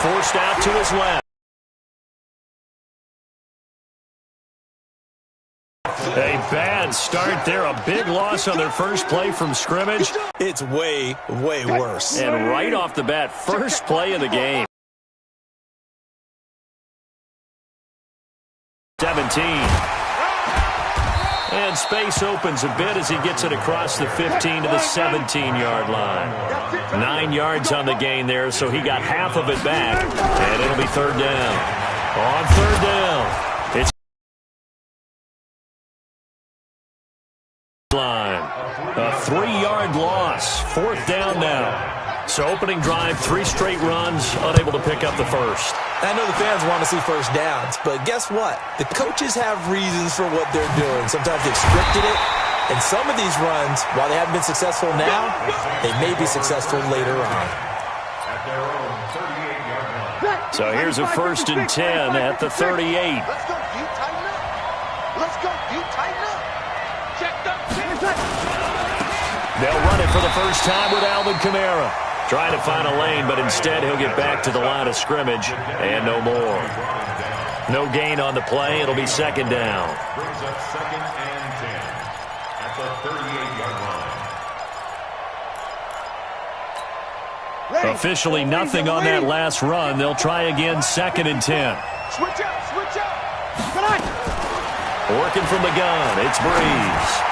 forced out to his left. A bad start there. A big loss on their first play from scrimmage. It's way, way worse. And right off the bat, first play of the game. 17. And space opens a bit as he gets it across the 15 to the 17-yard line. 9 yards on the gain there, so he got half of it back. And it'll be third down. On third down, it's line. A 3-yard loss. Fourth down now. So opening drive, 3 straight runs, unable to pick up the first. I know the fans want to see first downs, but guess what? The coaches have reasons for what they're doing. Sometimes they've scripted it, and some of these runs, while they haven't been successful now, they may be successful later on. So here's a 1st and 10 at the 38. Let's go, you tighten up. Let's go, you tighten up. Check up. They'll run it for the first time with Alvin Kamara. Trying to find a lane, but instead he'll get back to the line of scrimmage and no more. No gain on the play. It'll be second down. Brings up 2nd and 10 at the 38-yard line. Officially nothing on that last run. They'll try again, 2nd and 10. Switch up, switch up. Come on. Working from the gun, it's Breeze.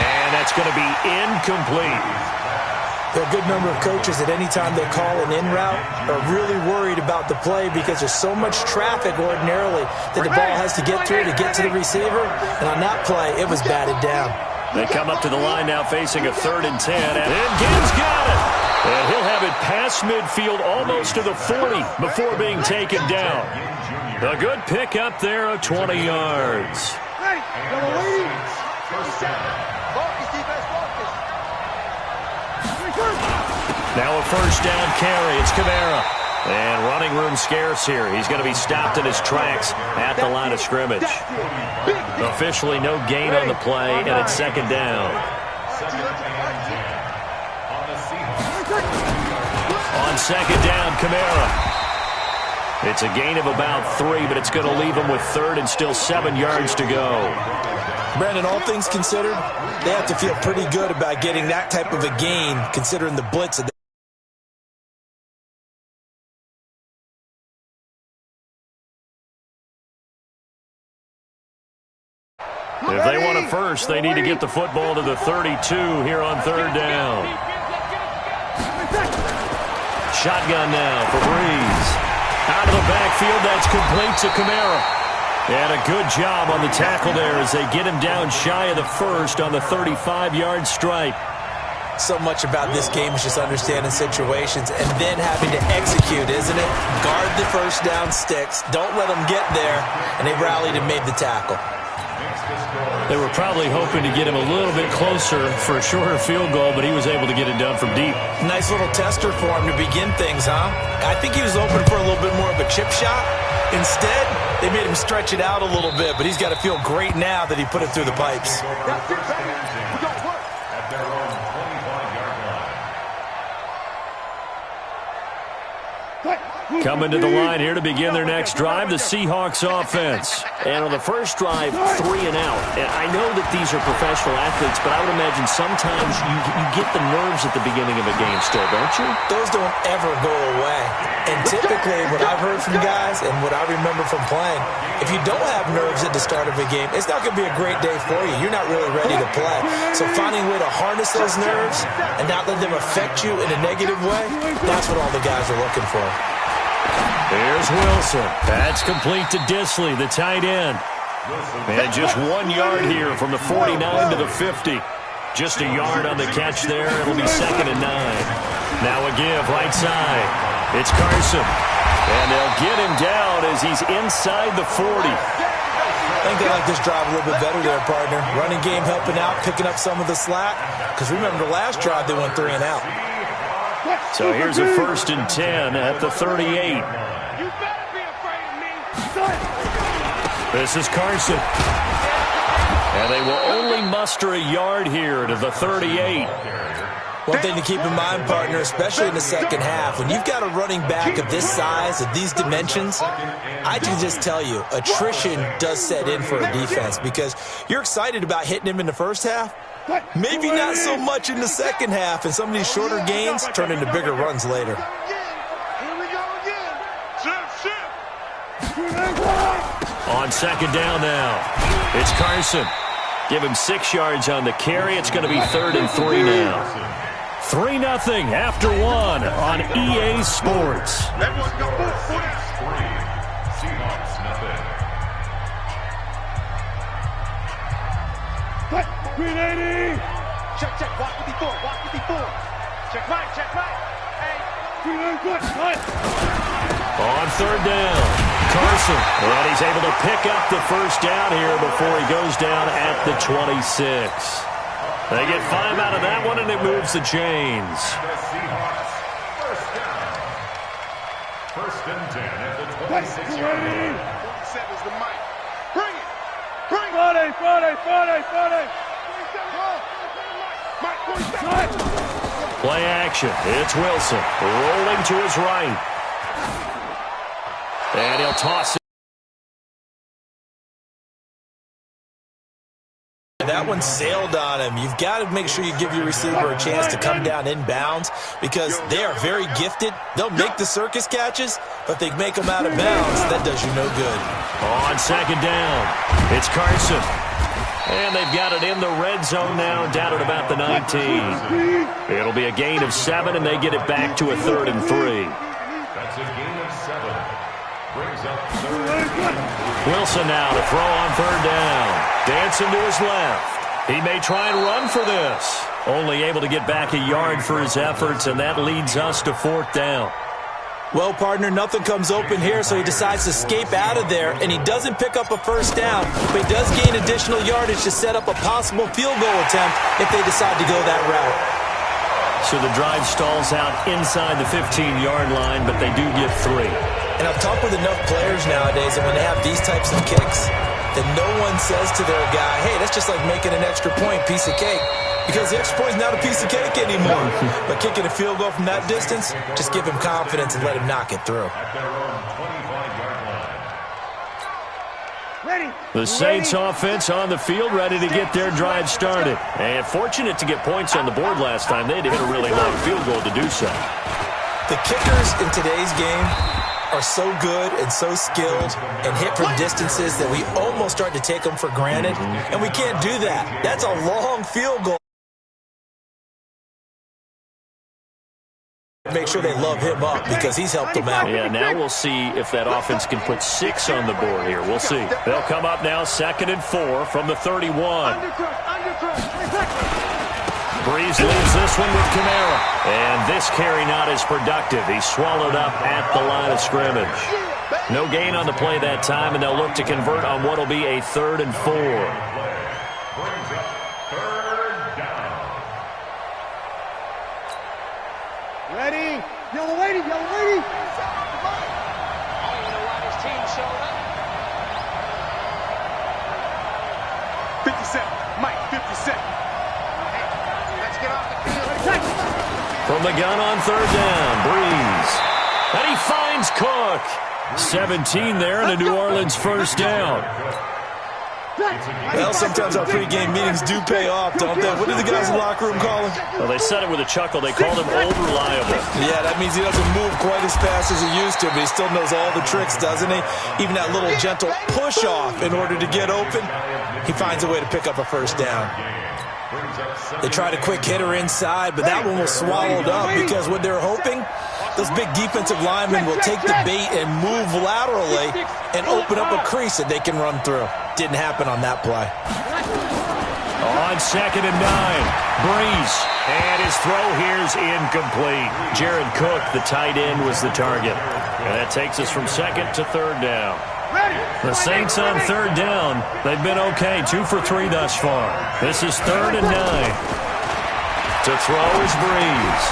And that's going to be incomplete. There are a good number of coaches at any time they call an in route are really worried about the play because there's so much traffic ordinarily that the ball has to get through to get to the receiver. And on that play, it was batted down. They come up to the line now facing a 3rd and 10. And Gibbs got it. And he'll have it past midfield almost to the 40 before being taken down. A good pick up there of 20 yards. Now a first down carry. It's Kamara. And running room scarce here. He's going to be stopped in his tracks at the line of scrimmage. Officially no gain on the play, and it's second down. On second down, Kamara. It's a gain of about 3, but it's going to leave him with 3rd and still 7 yards to go. Brandon, all things considered, they have to feel pretty good about getting that type of a gain considering the blitz. If they want a first, they need to get the football to the 32 here on third down. Shotgun now for Breeze. Out of the backfield, that's complete to Kamara. And a good job on the tackle there as they get him down shy of the first on the 35-yard stripe. So much about this game is just understanding situations and then having to execute, isn't it? Guard the first down sticks. Don't let them get there. And they rallied and made the tackle. They were probably hoping to get him a little bit closer for a shorter field goal, but he was able to get it done from deep. Nice little tester for him to begin things, huh? I think he was open for a little bit more of a chip shot. Instead, they made him stretch it out a little bit, but he's got to feel great now that he put it through the pipes. At their own 25-yard line. Coming to the line here to begin their next drive, the Seahawks offense. And on the first drive, 3 and out. And I know that these are professional athletes, but I would imagine sometimes you get the nerves at the beginning of a game still, don't you? Those don't ever go away. And typically, what I've heard from guys and what I remember from playing, if you don't have nerves at the start of a game, it's not going to be a great day for you. You're not really ready to play. So finding a way to harness those nerves and not let them affect you in a negative way, that's what all the guys are looking for. Here's Wilson. That's complete to Disley, the tight end. And just 1 yard here from the 49 to the 50. Just a yard on the catch there. It'll be 2nd and 9. Now a give right side. It's Carson. And they'll get him down as he's inside the 40. I think they like this drive a little bit better there, partner. Running game helping out, picking up some of the slack. Because remember, the last drive they went 3 and out. So here's a 1st and 10 at the 38. This is Carson. And they will only muster a yard here to the 38. One thing to keep in mind, partner, especially in the second half, when you've got a running back of this size, of these dimensions, I can just tell you, attrition does set in for a defense because you're excited about hitting him in the first half, maybe not so much in the second half, and some of these shorter gains turn into bigger runs later. Here we go again. On second down now, it's Carson. Give him 6 yards on the carry. It's going to be 3rd and 3 now. 3-0 after 1 on EA Sports. Everyone go. 3. Seahawks, nothing. 380. Check. Walk with the 4. Check right. Hey. On 3rd down, Carson. And he's able to pick up the first down here before he goes down at the 26. They get 5 out of that one, and it moves the chains. The Seahawks, first down. 1st and 10 at the 26-yard line. 47 is the mic. Bring it. Friday. Mike, 47. Play action. It's Wilson rolling to his right. And he'll toss it. That one sailed on him. You've got to make sure you give your receiver a chance to come down inbounds because they are very gifted. They'll make the circus catches, but they make them out of bounds. That does you no good. On second down, it's Carson. And they've got it in the red zone now, down at about the 19. It'll be a gain of 7, and they get it back to a 3rd and 3. That's a gain of 7. Brings up 3rd. Wilson now to throw on 3rd down. Dancing to his left. He may try and run for this. Only able to get back a yard for his efforts, and that leads us to 4th down. Well, partner, nothing comes open here, so he decides to escape out of there, and he doesn't pick up a first down, but he does gain additional yardage to set up a possible field goal attempt if they decide to go that route. So the drive stalls out inside the 15-yard line, but they do get 3. And I've talked with enough players nowadays that when they have these types of kicks, that no one says to their guy, hey, that's just like making an extra point, piece of cake. Because the extra point is not a piece of cake anymore. But kicking a field goal from that distance, just give him confidence and let him knock it through. At their own 25-yard line. The Saints offense on the field, ready to get their drive started. And fortunate to get points on the board last time. They had to hit a really long field goal to do so. The kickers in today's game are so good and so skilled and hit from distances that we almost start to take them for granted. And we can't do that. That's a long field goal. Make sure they love him up because he's helped them out. Yeah, now we'll see if that offense can put 6 on the board here. We'll see. They'll come up now 2nd and 4 from the 31. Breeze leaves this one with Kamara. And this carry not as productive. He's swallowed up at the line of scrimmage. No gain on the play that time, and they'll look to convert on what will be a 3rd and 4. Brings up 3rd down. Ready? Yellow lady. I don't even know why this team showed up. 57. Mike, 57. Hey, let's get off the field. From the gun on 3rd down, Breeze. And he finds Cook. 17 there, and a New Orleans first down. Well, sometimes our pregame meetings do pay off, don't they? What do the guys in the locker room call him? Well, they said it with a chuckle. They called him old reliable. Yeah, that means he doesn't move quite as fast as he used to, but he still knows all the tricks, doesn't he? Even that little gentle push-off in order to get open, he finds a way to pick up a first down. They tried a quick hitter inside, but that one was swallowed up because what they're hoping, those big defensive linemen will take the bait and move laterally and open up a crease that they can run through. Didn't happen on that play. On 2nd and 9, Breeze. And his throw here's incomplete. Jared Cook, the tight end, was the target. And that takes us from 2nd to 3rd down. The Saints on 3rd down. They've been okay, 2 for 3 thus far. This is 3rd and 9. To throw is Breeze.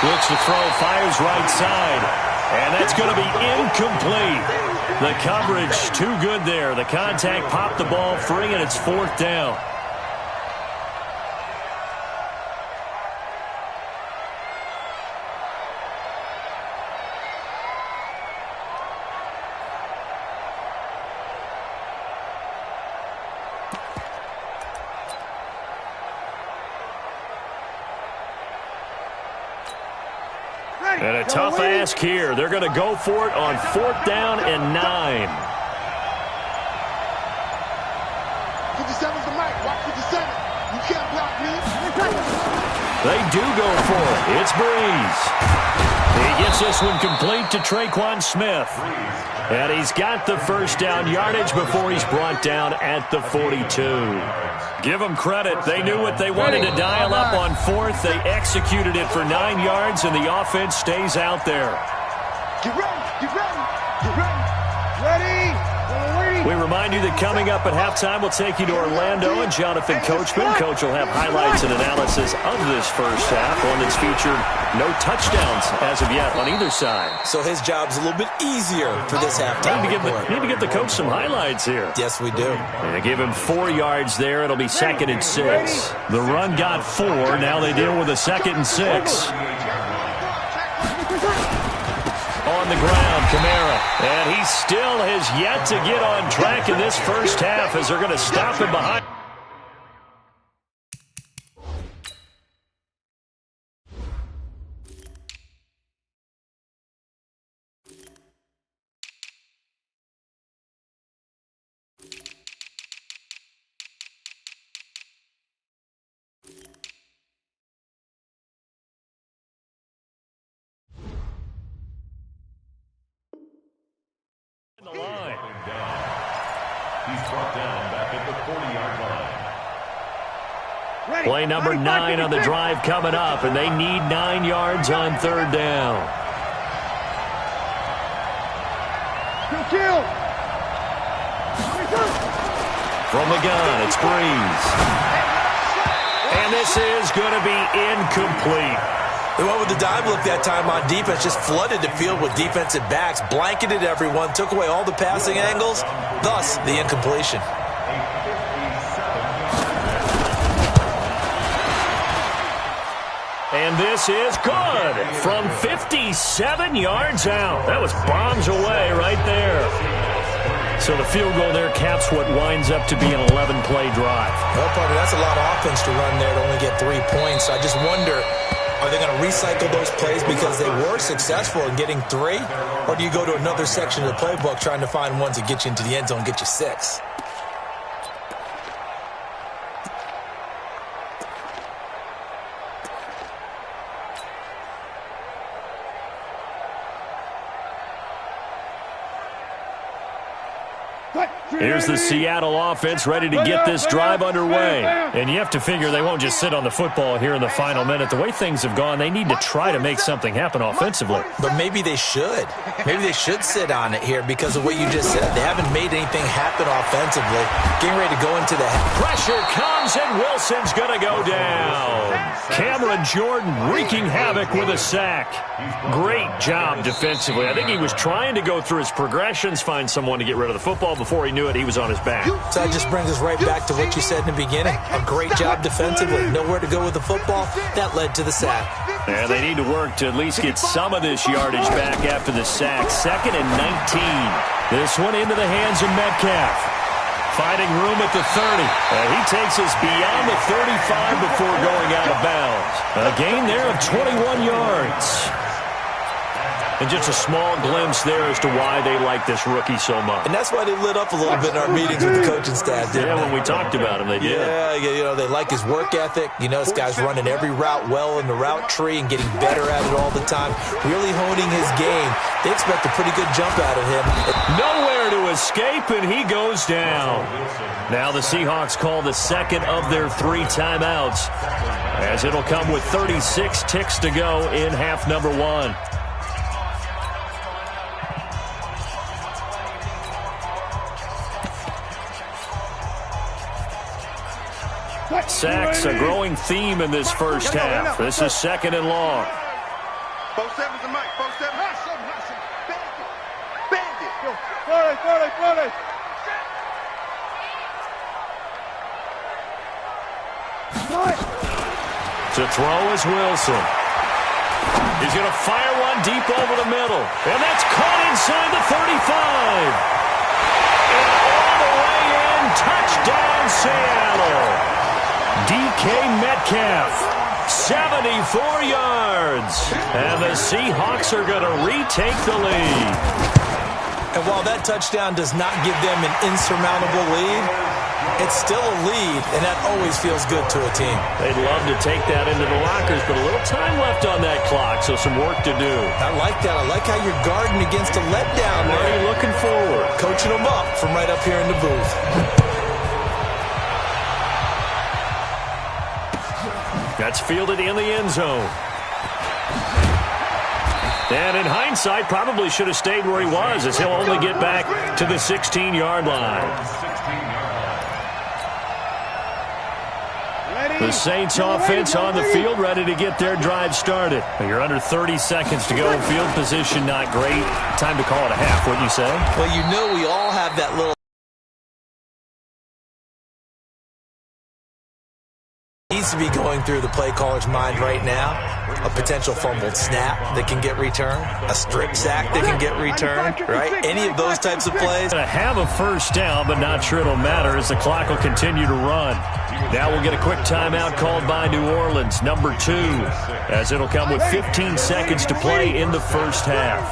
Looks to throw, fires right side. And that's going to be incomplete. The coverage too good there. The contact popped the ball free, and it's 4th down. And a tough ask here. They're going to go for it on 4th down and 9. 57's the mic. Watch 57. You can't block me. They do go for it. It's Breeze. He gets this one complete to Traquan Smith. And he's got the first down yardage before he's brought down at the 42. Give them credit. They knew what they wanted to dial up on 4th. They executed it for 9 yards, and the offense stays out there. Get ready. Get ready. Get ready. Ready. We remind you that coming up at halftime, we'll take you to Orlando and Jonathan Coachman. Coach will have highlights and analysis of this first half, one that's featured no touchdowns as of yet on either side. So his job's a little bit easier for this halftime. Need to give the coach some highlights here. Yes, we do. And give him 4 yards there. It'll be 2nd and 6. The run got 4. Now they deal with a 2nd and 6. On the ground, Kamara. And he still has yet to get on track in this first half as they're going to stop him behind. He's brought down back at the 40-yard line. Play number 9 on the drive coming up, and they need 9 yards on 3rd down. From the gun, it's Breeze. And this is going to be incomplete. They went with the dime look that time on defense, just flooded the field with defensive backs, blanketed everyone, took away all the passing angles, thus the incompletion. And this is good from 57 yards out. That was bombs away right there. So the field goal there caps what winds up to be an 11-play drive. Well, partner, that's a lot of offense to run there to only get 3 points. I just wonder, are they going to recycle those plays because they were successful in getting 3? Or do you go to another section of the playbook trying to find ones that get you into the end zone and get you 6? Here's the Seattle offense ready to get this drive underway. And you have to figure they won't just sit on the football here in the final minute. The way things have gone, they need to try to make something happen offensively. But maybe they should. Maybe they should sit on it here because of what you just said. They haven't made anything happen offensively. Getting ready to go into the... Pressure comes, and Wilson's going to go down. Cameron Jordan wreaking havoc with a sack. Great job defensively. I think he was trying to go through his progressions, find someone to get rid of the football. Before he knew it, he was on his back. So that just brings us right back to what you said in the beginning. A great job defensively. Nowhere to go with the football. That led to the sack. And they need to work to at least get some of this yardage back after the sack. 2nd and 19. This one into the hands of Metcalf. Finding room at the 30. He takes us beyond the 35 before going out of bounds. A gain there of 21 yards. And just a small glimpse there as to why they like this rookie so much. And that's why they lit up a little bit in our meetings with the coaching staff, didn't they? When we talked about him, they did. Yeah, you know, they like his work ethic. You know, this guy's running every route well in the route tree and getting better at it all the time. Really honing his game. They expect a pretty good jump out of him. Nowhere to escape, and he goes down. Now the Seahawks call the second of their 3 timeouts, as it'll come with 36 ticks to go in half number 1. Sacks, a growing theme in this first half. This is 2nd and long. 4-7's the mic. 4-7. Bandit. To throw is Wilson. He's going to fire one deep over the middle. And that's caught inside the 35. And all the way in, touchdown Seattle. DK Metcalf 74 yards. And the Seahawks are going to retake the lead. And while that touchdown does not give them an insurmountable lead, it's still a lead, and that always feels good to a team. They'd love to take that into the lockers, but a little time left on that clock, so some work to do. I like that. I like how you're guarding against a letdown there. Already looking forward. Coaching them up from right up here in the booth. That's fielded in the end zone. And in hindsight, probably should have stayed where he was, as he'll only get back to the 16-yard line. The Saints offense on the field, ready to get their drive started. You're under 30 seconds to go. Field position not great. Time to call it a half, wouldn't you say? Well, you know we all have that little needs to be going through the play caller's mind right now. A potential fumbled snap that can get returned. A strip sack that can get returned, right? Any of those types of plays. Going to have a first down, but not sure it'll matter as the clock will continue to run. Now we'll get a quick timeout called by New Orleans, number 2, as it'll come with 15 seconds to play in the first half.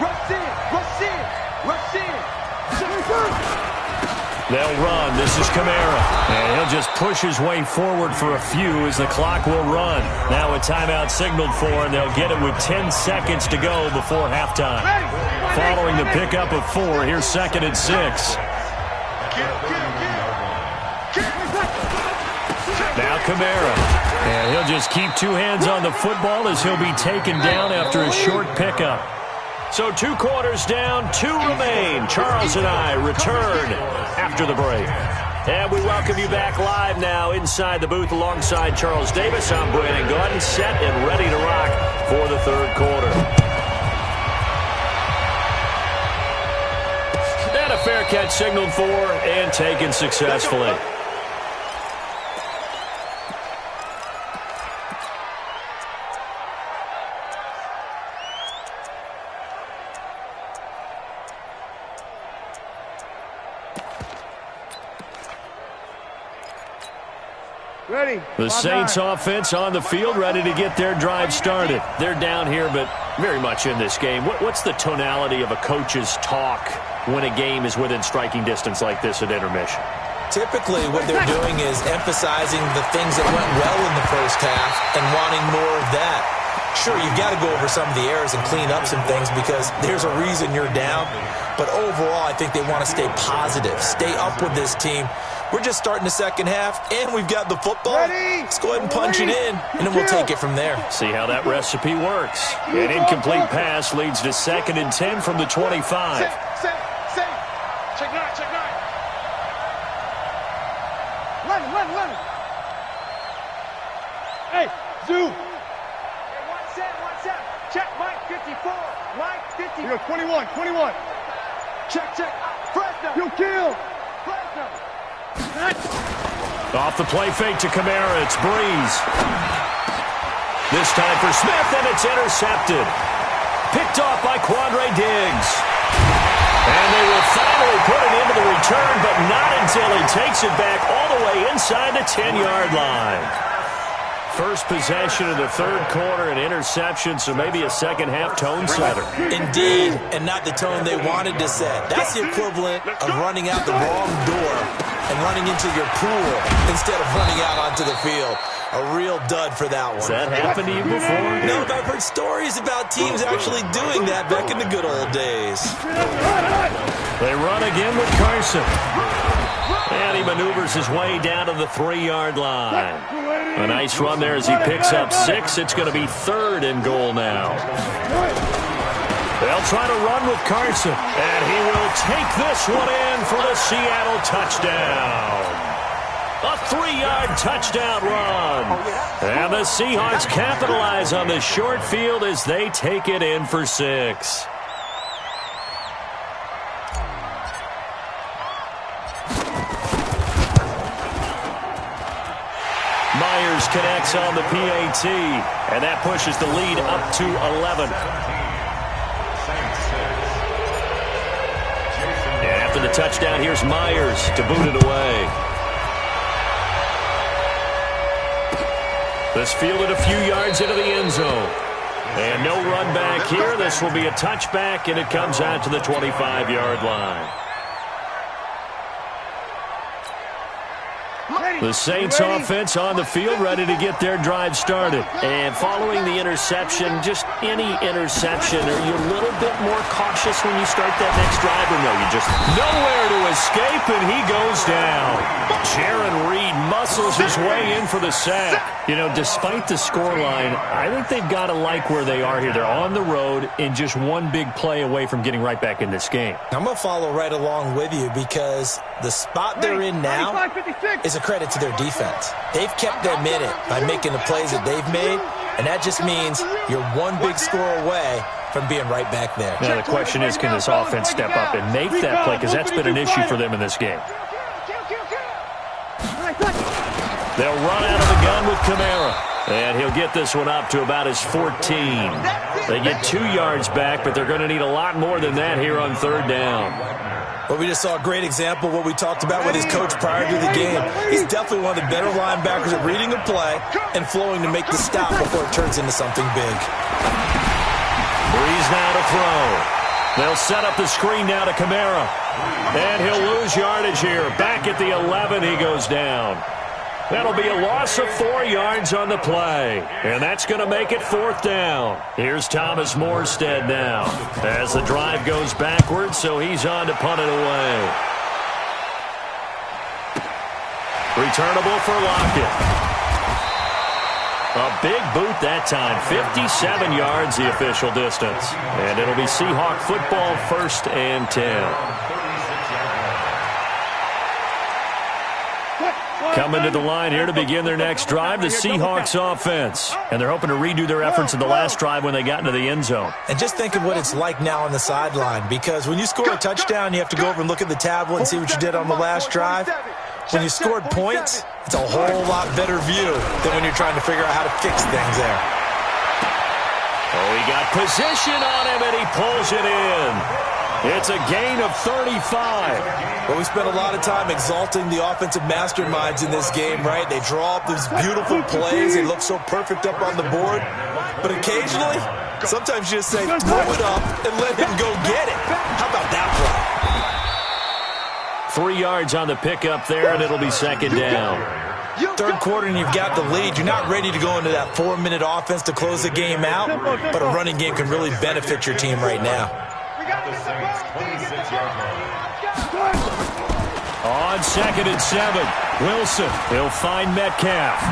Rush in, rush in, rush in. They'll run. This is Kamara. And he'll just push his way forward for a few as the clock will run. Now a timeout signaled for, and they'll get it with 10 seconds to go before halftime. Following the pickup of 4, here's 2nd and 6. Now Kamara. And he'll just keep 2 hands on the football as he'll be taken down after a short pickup. So 2 quarters down, 2 remain. Charles and I return after the break. And we welcome you back live now inside the booth alongside Charles Davis. I'm Brandon Gordon, set and ready to rock for the 3rd quarter. And a fair catch signaled for and taken successfully. The Saints offense on the field, ready to get their drive started. They're down here, but very much in this game. What's the tonality of a coach's talk when a game is within striking distance like this at intermission? Typically, what they're doing is emphasizing the things that went well in the first half and wanting more of that. Sure, you've got to go over some of the errors and clean up some things because there's a reason you're down. But overall, I think they want to stay positive, stay up with this team. We're just starting the second half, and we've got the football. Let's go ahead and punch it in, and then we'll take it from there. See how that recipe works. An incomplete pass leads to 2nd and 10 from the 25. Check 9. Run. Hey, Zoo. Hey, one set. Check, Mike 54. Mike 50. You know, 21. Check. Fresno. You kill. Fresno. Off the play fake to Kamara, it's Breeze. This time for Smith, and it's intercepted. Picked off by Quandre Diggs. And they will finally put it into the return, but not until he takes it back all the way inside the 10-yard line. First possession of the 3rd quarter, an interception, so maybe a second-half tone setter. Indeed, and not the tone they wanted to set. That's the equivalent of running out the wrong door and running into your pool instead of running out onto the field. A real dud for that one. Has that happened to you before? No, but I've heard stories about teams actually doing that back in the good old days. They run again with Carson. And he maneuvers his way down to the 3-yard line. A nice run there as he picks up 6. It's going to be 3rd and goal now. They'll try to run with Carson. And he will take this one in for the Seattle touchdown. A 3-yard touchdown run. And the Seahawks capitalize on the short field as they take it in for 6. Myers connects on the PAT, and that pushes the lead up to 11. And after the touchdown, here's Myers to boot it away. This fielded a few yards into the end zone. And no run back here. This will be a touchback, and it comes out to the 25-yard line. The Saints offense on the field, ready to get their drive started. And following the interception, just any interception, are you a little bit more cautious when you start that next drive, or no, you just nowhere to escape, and he goes down. Jaron Reed muscles his way in for the sack. You know, despite the scoreline, I think they've got to like where they are here. They're on the road and just one big play away from getting right back in this game. I'm going to follow right along with you because the spot they're in now is a credit to their defense. They've kept them in it by making the plays that they've made, and that just means you're one big score away from being right back there. Now, the question is, can this offense step up and make that play? Because that's been an issue for them in this game. They'll run out of the gun with Kamara. And he'll get this one up to about his 14. They get 2 yards back, but they're going to need a lot more than that here on third down. Well, we just saw a great example of what we talked about with his coach prior to the game. He's definitely one of the better linebackers at reading a play and flowing to make the stop before it turns into something big. Breeze now to throw. They'll set up the screen now to Kamara. And he'll lose yardage here. Back at the 11, he goes down. That'll be a loss of 4 yards on the play. And that's going to make it fourth down. Here's Thomas Morstead now as the drive goes backwards, so he's on to punt it away. Returnable for Lockett. A big boot that time. 57 yards the official distance. And it'll be Seahawk football, 1st and 10. Coming to the line here to begin their next drive, the Seahawks offense. And they're hoping to redo their efforts in the last drive when they got into the end zone. And just think of what it's like now on the sideline, because when you score a touchdown, you have to go over and look at the tablet and see what you did on the last drive. When you scored points, it's a whole lot better view than when you're trying to figure out how to fix things there. Oh, he got position on him, and he pulls it in. It's a gain of 35. Well, we spent a lot of time exalting the offensive masterminds in this game, right? They draw up these beautiful plays. They look so perfect up on the board. But occasionally, sometimes you just say, throw it up and let him go get it. How about that play? 3 yards on the pickup there, and it'll be second down. Third quarter, and you've got the lead. You're not ready to go into that 4-minute offense to close the game out, but a running game can really benefit your team right now. On 2nd and 7, Wilson. He'll find Metcalf.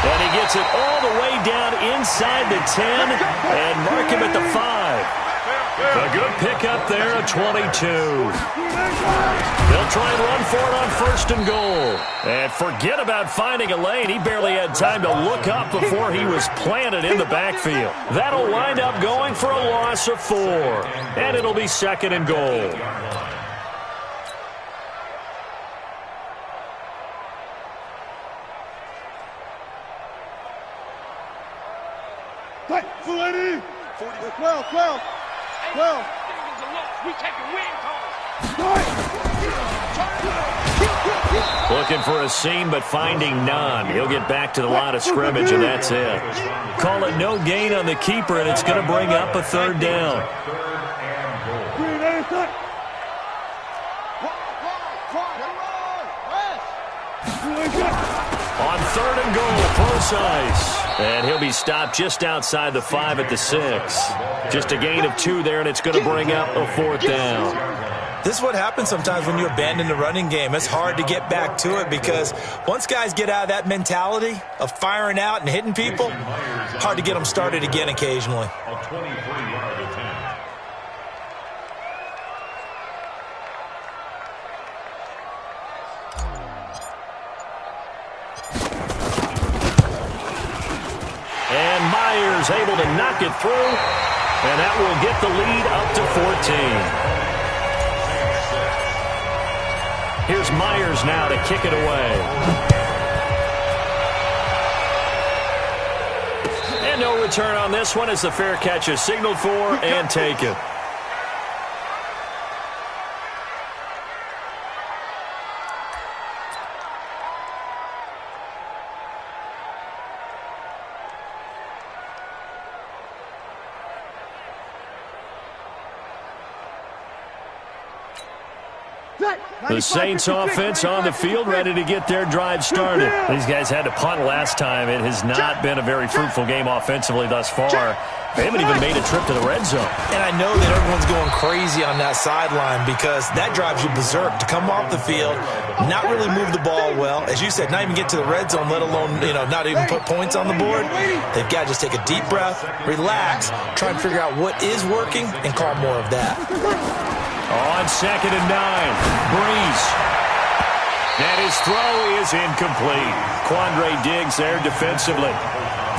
And he gets it all the way down inside the 10 and mark him at the 5. A good pickup there at 22. They'll try and run for it on 1st and goal. And forget about finding a lane. He barely had time to look up before he was planted in the backfield. That'll wind up going for a loss of 4. And it'll be 2nd and goal. Ready? 12. We taking wing calls. Looking for a seam, but finding none. He'll get back to the line of scrimmage, and that's it. Call it no gain on the keeper, and it's going to bring up a 3rd down. On 3rd and goal, close ice. And he'll be stopped just outside the 5 at the 6. Just a gain of 2 there, and it's going to bring up a 4th down. This is what happens sometimes when you abandon the running game. It's hard to get back to it because once guys get out of that mentality of firing out and hitting people, hard to get them started again occasionally. A 23-yard attempt. And Myers able to knock it through, and that will get the lead up to 14. Here's Myers now to kick it away. And no return on this one as the fair catch is signaled for and taken. The Saints offense on the field, ready to get their drive started. These guys had to punt last time. It has not been a very fruitful game offensively thus far. They haven't even made a trip to the red zone. And I know that everyone's going crazy on that sideline because that drives you berserk to come off the field, not really move the ball well. As you said, not even get to the red zone, let alone, not even put points on the board. They've got to just take a deep breath, relax, try and figure out what is working, and call more of that. On 2nd and 9, Breeze. And his throw is incomplete. Quandre Diggs there defensively.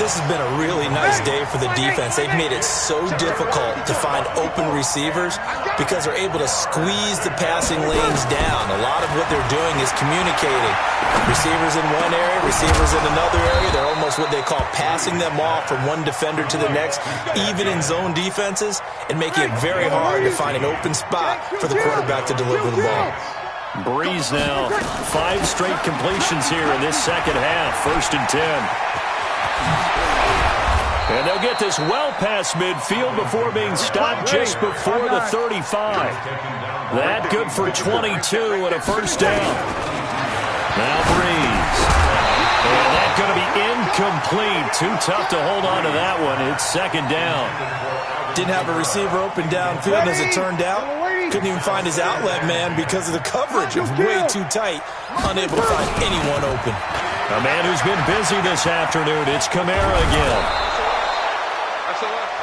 This has been a really nice day for the defense. They've made it so difficult to find open receivers because they're able to squeeze the passing lanes down. A lot of what they're doing is communicating. Receivers in one area, receivers in another area. They're almost what they call passing them off from one defender to the next, even in zone defenses, and making it very hard to find an open spot for the quarterback to deliver the ball. Breeze now, 5 straight completions here in this second half. 1st and 10. And they'll get this well past midfield before being stopped just before the 35. That good for 22 and a first down. Now Breeze. And that's going to be incomplete. Too tough to hold on to that one. It's 2nd down. Didn't have a receiver open downfield, as it turned out. Couldn't even find his outlet man because of the coverage. It was way too tight. Unable to find anyone open. A man who's been busy this afternoon. It's Kamara again.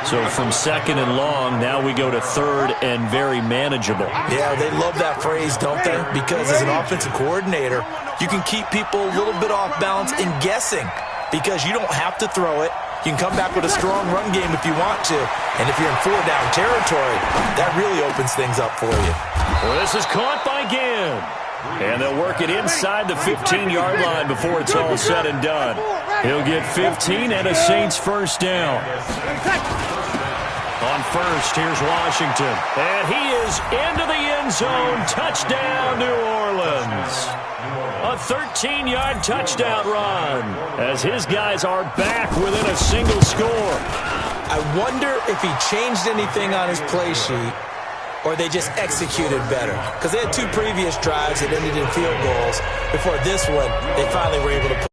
So from 2nd and long, now we go to 3rd and very manageable. Yeah, they love that phrase, don't they? Because as an offensive coordinator, you can keep people a little bit off balance and guessing because you don't have to throw it. You can come back with a strong run game if you want to. And if you're in 4-down territory, that really opens things up for you. Well, this is caught by Ginn. And they'll work it inside the 15-yard line before it's all said and done. He'll get 15 and a Saints first down. On first, here's Washington. And he is into the end zone. Touchdown, New Orleans. A 13-yard touchdown run as his guys are back within a single score. I wonder if he changed anything on his play sheet or they just executed better. Because they had 2 previous drives that ended in field goals. Before this one, they finally were able to put.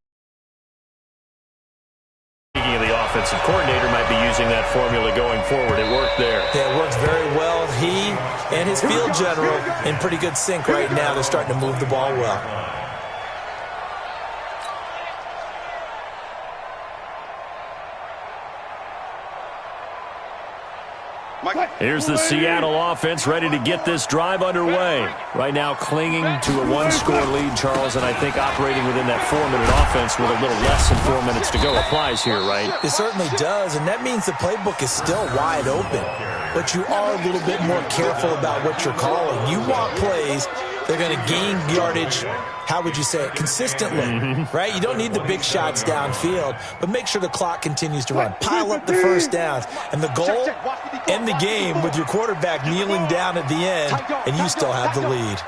Speaking of the offensive coordinator might be using that formula going forward. It worked there. Yeah, it works very well. He and his field general in pretty good sync right now. They're starting to move the ball well. Here's the Seattle offense ready to get this drive underway. Right now clinging to a 1-score lead, Charles, and I think operating within that 4-minute offense with a little less than 4 minutes to go applies here, right? It certainly does, and that means the playbook is still wide open. But you are a little bit more careful about what you're calling. You want plays that are going to gain yardage, how would you say it, consistently, right? You don't need the big shots downfield, but make sure the clock continues to run. Pile up the first downs. And the goal, end the game with your quarterback kneeling down at the end, and you still have the lead.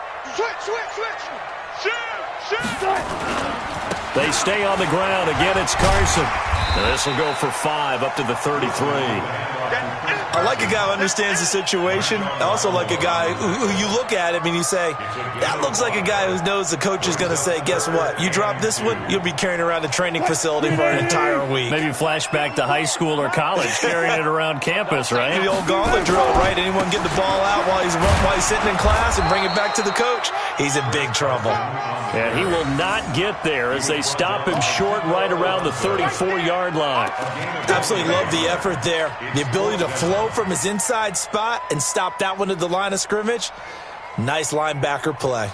They stay on the ground. Again, it's Carson. And this will go for 5 up to the 33. I like a guy who understands the situation. I also like a guy who you look at him and you say, that looks like a guy who knows the coach is going to say, guess what? You drop this one, you'll be carrying around the training facility for an entire week. Maybe flashback to high school or college, carrying it around campus, right? The old gauntlet drill, right? Anyone get the ball out while he's sitting in class and bring it back to the coach? He's in big trouble. And he will not get there as they stop him short right around the 34-yard line. Absolutely love the effort there. The ability to flow from his inside spot and stop that one at the line of scrimmage. Nice linebacker play.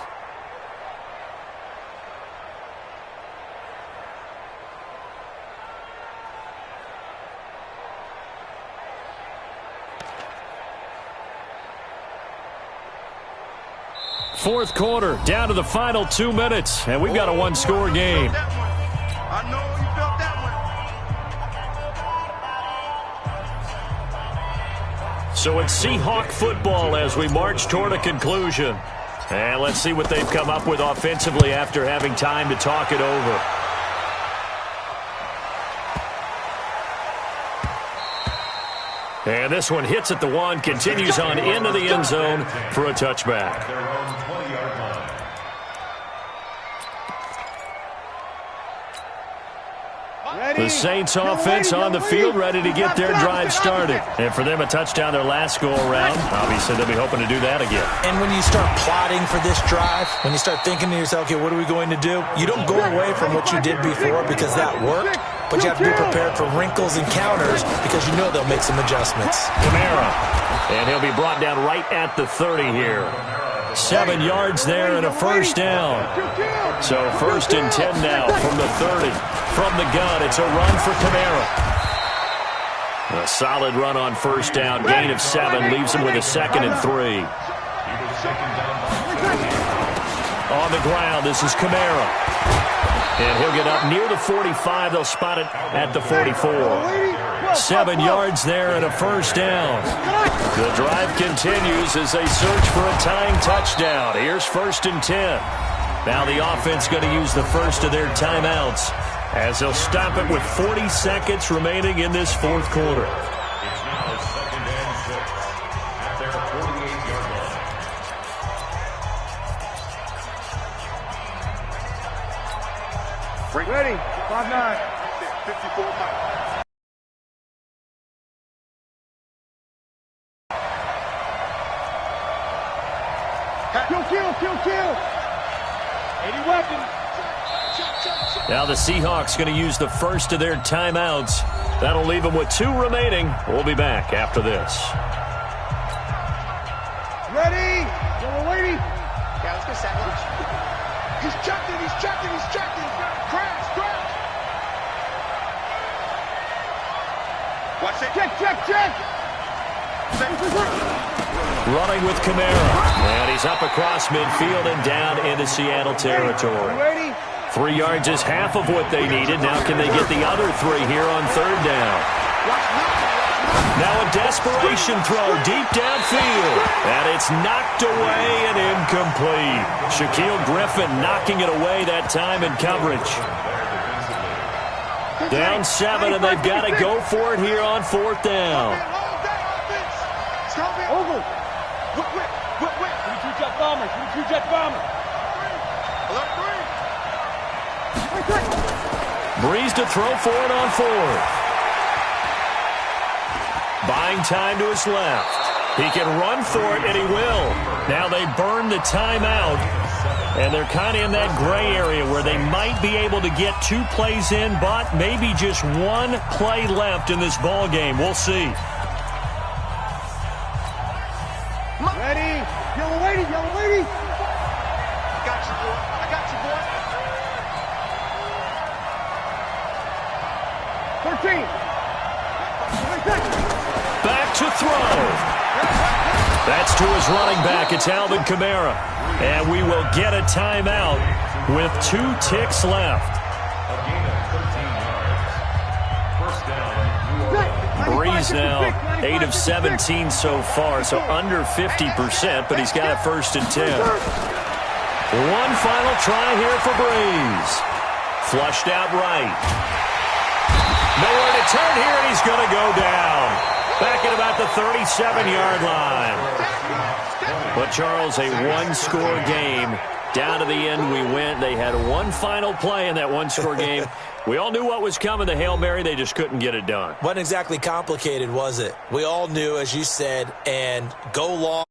Fourth quarter, down to the final 2 minutes, and we've got a 1-score game. I know you felt that one. So it's Seahawk football as we march toward a conclusion. And let's see what they've come up with offensively after having time to talk it over. And this one hits at the 1, continues on into the end zone for a touchback. Their own 20-yard line. The Saints offense on the field, ready to get their drive started. And for them, a touchdown their last go-around. Obviously, they'll be hoping to do that again. And when you start plotting for this drive, when you start thinking to yourself, okay, what are we going to do? You don't go away from what you did before because that worked, but you have to be prepared for wrinkles and counters because you know they'll make some adjustments. Kamara, and he'll be brought down right at the 30 here. 7 yards there and a first down. So 1st and 10 now from the 30. From the gun, it's a run for Kamara. A solid run on first down. Gain of 7 leaves him with a 2nd and 3. On the ground, this is Kamara. And he'll get up near the 45. They'll spot it at the 44. 7 yards there and a first down. The drive continues as they search for a tying touchdown. Here's 1st and 10. Now the offense going to use the first of their timeouts as they'll stop it with 40 seconds remaining in this 4th quarter. It's now 2nd and 6 at their 48-yard line. Ready. 5-9. 54 Mike. Kill. 80 weapons. Now the Seahawks going to use the first of their timeouts. That'll leave them with 2 remaining. We'll be back after this. Ready. Yellow lady. Yeah, let's go sandwich. He's checked it. Crash. Watch it. Check. Running with Kamara. And he's up across midfield and down into Seattle territory. Ready. 3 yards is half of what they needed. Now can they get the other 3 here on 3rd down? Now a desperation throw deep downfield. And it's knocked away and incomplete. Shaquille Griffin knocking it away that time in coverage. Down 7, and they've got to go for it here on 4th down. Over. Whip. 22 jet bomber. Breeze to throw for it on 4th. Buying time to his left. He can run for it, and he will. Now they burn the timeout, and they're kind of in that gray area where they might be able to get 2 plays in, but maybe just 1 play left in this ball game. We'll see. Ready. Yellow lady. I got you, boy. 13. Back to throw. That's to his running back. It's Alvin Kamara. And we will get a timeout with 2 ticks left. A gain of 13 yards. First down. Breeze now 8 of 17 so far, so under 50%, but he's got a 1st and 10. One final try here for Breeze. Flushed out right. Nowhere to turn here, and he's going to go down. Back at about the 37-yard line. But, Charles, a 1-score game. Down to the end we went. They had 1 final play in that 1-score game. We all knew what was coming, the Hail Mary. They just couldn't get it done. Wasn't exactly complicated, was it? We all knew, as you said, and go long.